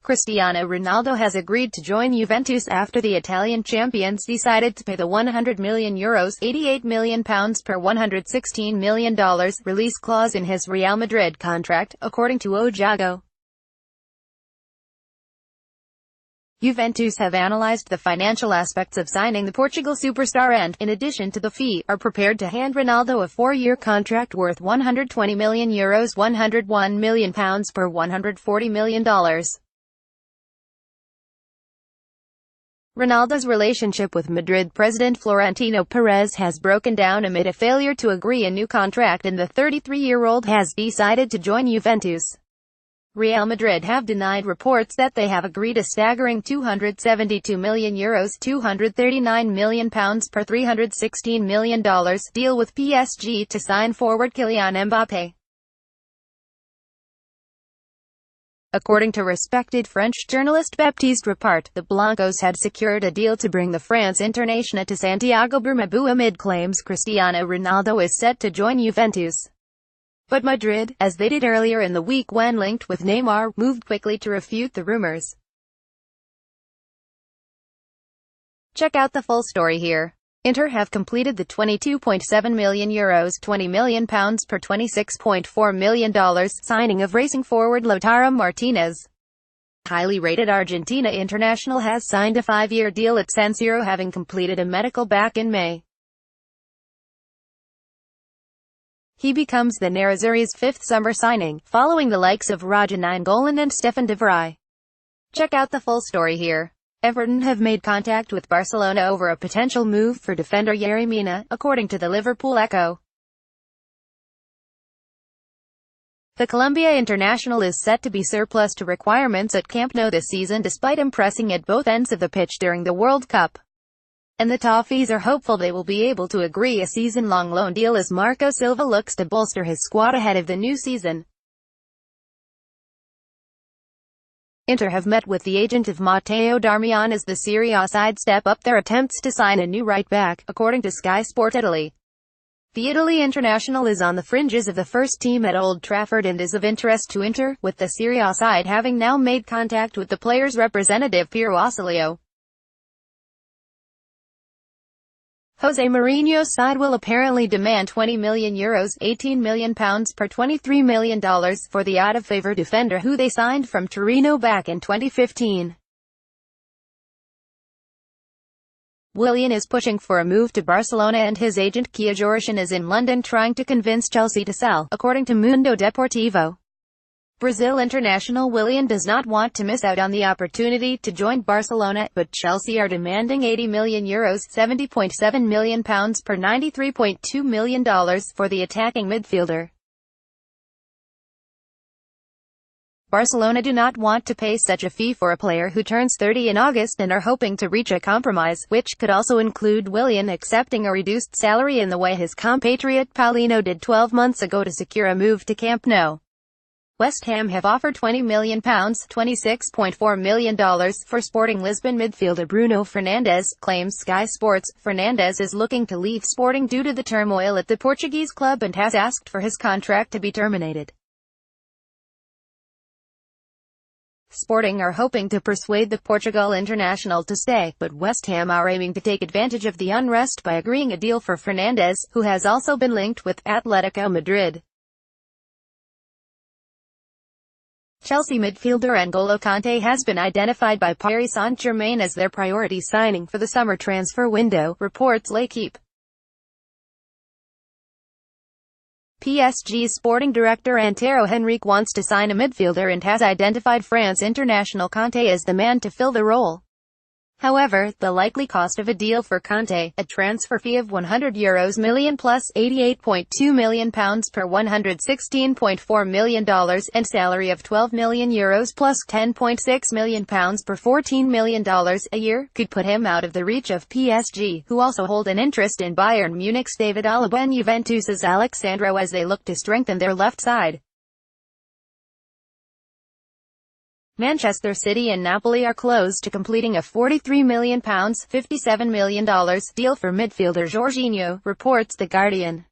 Cristiano Ronaldo has agreed to join Juventus after the Italian champions decided to pay the €100 million £88 million per $116 million release clause in his Real Madrid contract, according to Ojago. Juventus have analyzed the financial aspects of signing the Portugal superstar and, in addition to the fee, are prepared to hand Ronaldo a 4-year contract worth €120 million £101 million per $140 million. Ronaldo's relationship with Madrid president Florentino Perez has broken down amid a failure to agree a new contract, and the 33-year-old has decided to join Juventus. Real Madrid have denied reports that they have agreed a staggering €272 million £239 million per $316 million deal with PSG to sign forward Kylian Mbappé. According to respected French journalist Baptiste Ripart, the Blancos had secured a deal to bring the France international to Santiago Bernabeu amid claims Cristiano Ronaldo is set to join Juventus. But Madrid, as they did earlier in the week when linked with Neymar, moved quickly to refute the rumors. Check out the full story here. Inter have completed the €22.7 million £20 million per $26.4 million signing of racing forward Lautaro Martinez. Highly rated Argentina international has signed a 5-year deal at San Siro, having completed a medical back in May. He becomes the Nerazzurri's 5th summer signing, following the likes of Raja Nainggolan and Stefan de Vrij. Check out the full story here. Everton have made contact with Barcelona over a potential move for defender Yerry Mina, according to the Liverpool Echo. The Colombia international is set to be surplus to requirements at Camp Nou this season, despite impressing at both ends of the pitch during the World Cup. And the Toffees are hopeful they will be able to agree a season-long loan deal as Marco Silva looks to bolster his squad ahead of the new season. Inter have met with the agent of Matteo Darmian as the Serie A side step up their attempts to sign a new right-back, according to Sky Sport Italy. The Italy international is on the fringes of the first team at Old Trafford and is of interest to Inter, with the Serie A side having now made contact with the player's representative Piero Ossilio. Jose Mourinho's side will apparently demand €20 million £18 million per $23 million for the out-of-favor defender who they signed from Torino back in 2015. Willian is pushing for a move to Barcelona and his agent Kia Joorjan is in London trying to convince Chelsea to sell, according to Mundo Deportivo. Brazil international Willian does not want to miss out on the opportunity to join Barcelona, but Chelsea are demanding €80 million £70.7 million per $93.2 million for the attacking midfielder. Barcelona do not want to pay such a fee for a player who turns 30 in August and are hoping to reach a compromise, which could also include Willian accepting a reduced salary in the way his compatriot Paulino did 12 months ago to secure a move to Camp Nou. West Ham have offered £20 million $26.4 million for Sporting Lisbon midfielder Bruno Fernandes, claims Sky Sports. Fernandes is looking to leave Sporting due to the turmoil at the Portuguese club and has asked for his contract to be terminated. Sporting are hoping to persuade the Portugal international to stay, but West Ham are aiming to take advantage of the unrest by agreeing a deal for Fernandes, who has also been linked with Atletico Madrid. Chelsea midfielder N'Golo Kanté has been identified by Paris Saint-Germain as their priority signing for the summer transfer window, reports L'Équipe. PSG's sporting director Antero Henrique wants to sign a midfielder and has identified France international Kanté as the man to fill the role. However, the likely cost of a deal for Kanté, a transfer fee of €100 million plus €88.2 million per $116.4 million, and salary of €12 million plus €10.6 million per $14 million a year, could put him out of the reach of PSG, who also hold an interest in Bayern Munich's David Alaba and Juventus's Alex Sandro as they look to strengthen their left side. Manchester City and Napoli are close to completing a £43 million $57 million deal for midfielder Jorginho, reports The Guardian.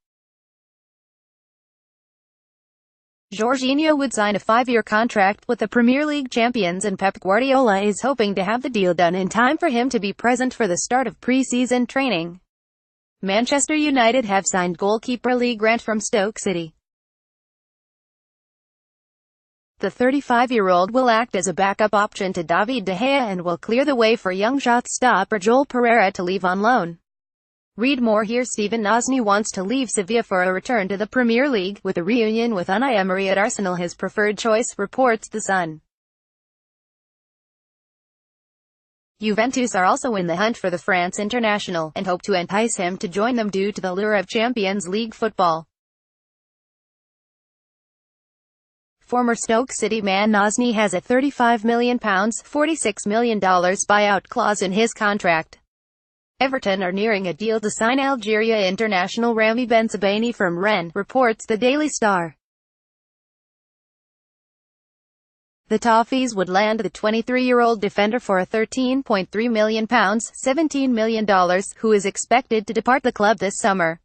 Jorginho would sign a 5-year contract with the Premier League champions, and Pep Guardiola is hoping to have the deal done in time for him to be present for the start of pre-season training. Manchester United have signed goalkeeper Lee Grant from Stoke City. The 35-year-old will act as a backup option to David De Gea and will clear the way for young shot-stopper Joel Pereira to leave on loan. Read more here. Steven Osney wants to leave Sevilla for a return to the Premier League, with a reunion with Unai Emery at Arsenal his preferred choice, reports The Sun. Juventus are also in the hunt for the France international, and hope to entice him to join them due to the lure of Champions League football. Former Stoke City man Osney has a £35 million $46 million buyout clause in his contract. Everton are nearing a deal to sign Algeria international Ramy Bensebaini from Rennes, reports the Daily Star. The Toffees would land the 23-year-old defender for a £13.3 million $17 million, who is expected to depart the club this summer.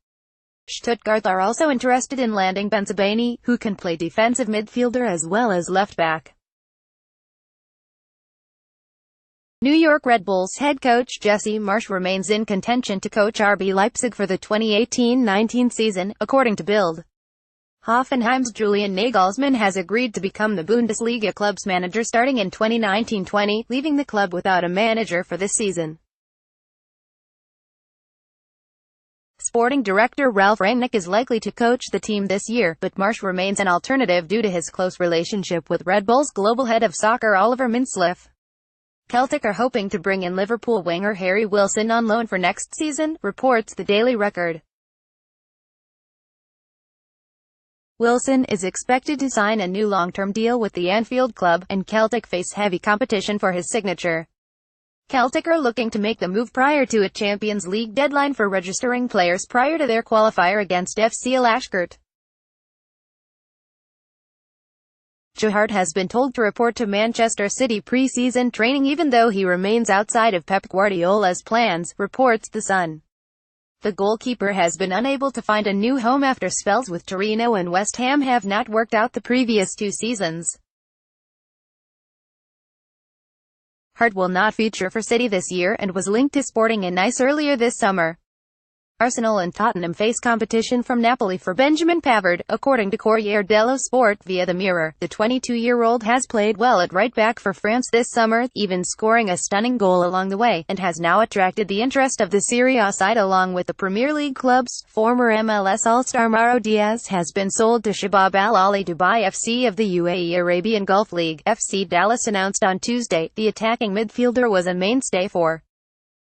Stuttgart are also interested in landing Bensebaini, who can play defensive midfielder as well as left-back. New York Red Bulls head coach Jesse Marsch remains in contention to coach RB Leipzig for the 2018-19 season, according to Bild. Hoffenheim's Julian Nagelsmann has agreed to become the Bundesliga club's manager starting in 2019-20, leaving the club without a manager for this season. Sporting director Ralf Rangnick is likely to coach the team this year, but Marsch remains an alternative due to his close relationship with Red Bull's global head of soccer Oliver Mintzlaff. Celtic are hoping to bring in Liverpool winger Harry Wilson on loan for next season, reports the Daily Record. Wilson is expected to sign a new long-term deal with the Anfield club, and Celtic face heavy competition for his signature. Celtic are looking to make the move prior to a Champions League deadline for registering players prior to their qualifier against FC Alashkert. Gerrard has been told to report to Manchester City pre-season training even though he remains outside of Pep Guardiola's plans, reports The Sun. The goalkeeper has been unable to find a new home after spells with Torino and West Ham have not worked out the previous 2 seasons. Hart will not feature for City this year, and was linked to Sporting and Nice earlier this summer. Arsenal and Tottenham face competition from Napoli for Benjamin Pavard, according to Corriere dello Sport via The Mirror. The 22-year-old has played well at right-back for France this summer, even scoring a stunning goal along the way, and has now attracted the interest of the Serie A side along with the Premier League clubs. Former MLS All-Star Mauro Diaz has been sold to Shabab Al Ahly Dubai FC of the UAE Arabian Gulf League. FC Dallas announced on Tuesday, the attacking midfielder was a mainstay for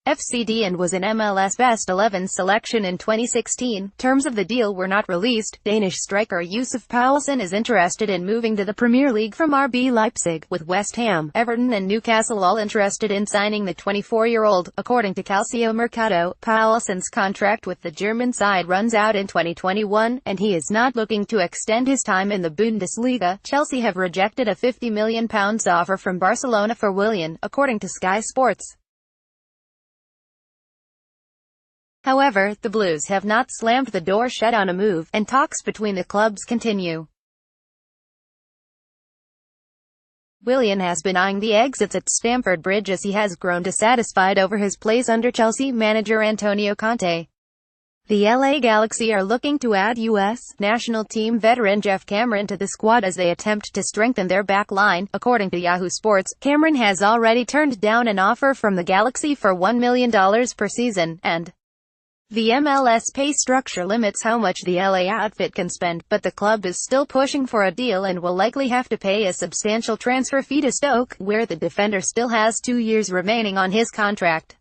FCD and was an MLS Best 11 selection in 2016. Terms of the deal were not released. Danish striker Yusuf Poulsen is interested in moving to the Premier League from RB Leipzig, with West Ham, Everton and Newcastle all interested in signing the 24-year-old. According to Calcio Mercato, Poulsen's contract with the German side runs out in 2021, and he is not looking to extend his time in the Bundesliga. Chelsea have rejected a £50 million offer from Barcelona for Willian, according to Sky Sports. However, the Blues have not slammed the door shut on a move, and talks between the clubs continue. Willian has been eyeing the exits at Stamford Bridge as he has grown dissatisfied over his plays under Chelsea manager Antonio Conte. The LA Galaxy are looking to add U.S. national team veteran Jeff Cameron to the squad as they attempt to strengthen their back line. According to Yahoo Sports, Cameron has already turned down an offer from the Galaxy for $1 million per season, and the MLS pay structure limits how much the LA outfit can spend, but the club is still pushing for a deal and will likely have to pay a substantial transfer fee to Stoke, where the defender still has 2 years remaining on his contract.